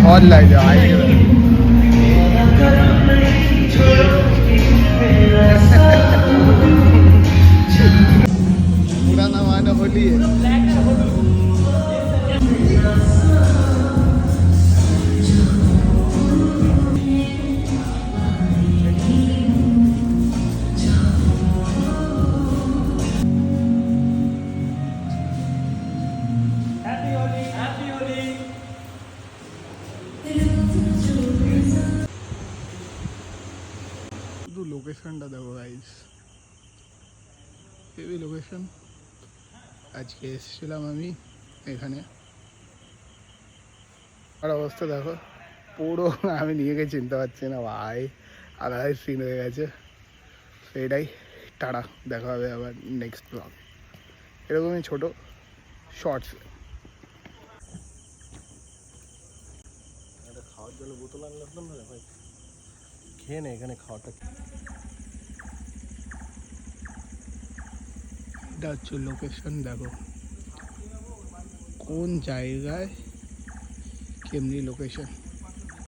बहुत लाइट है आई पूरा नाम आना होली है। শুধু লোকেশনটা দেখো গাইস, হেভি লোকেশন। আজকে এসেছিলাম আমি এখানে, আর অবস্থা দেখো পুরো আমি নিজেকে চিনতে পারছি না ভাই, আলাদাই সিন হয়ে গেছে। সেটাই, টাটা, দেখা হবে আবার নেক্সট ব্লগ এরকমই ছোট শর্টস। খাওয়ার জন্য বোতল আনলাম না ভাই, খেয়ে নে এখানে খাওয়াটা। এটা হচ্ছে লোকেশন, দেখো কোন জায়গায় কেমনি লোকেশন।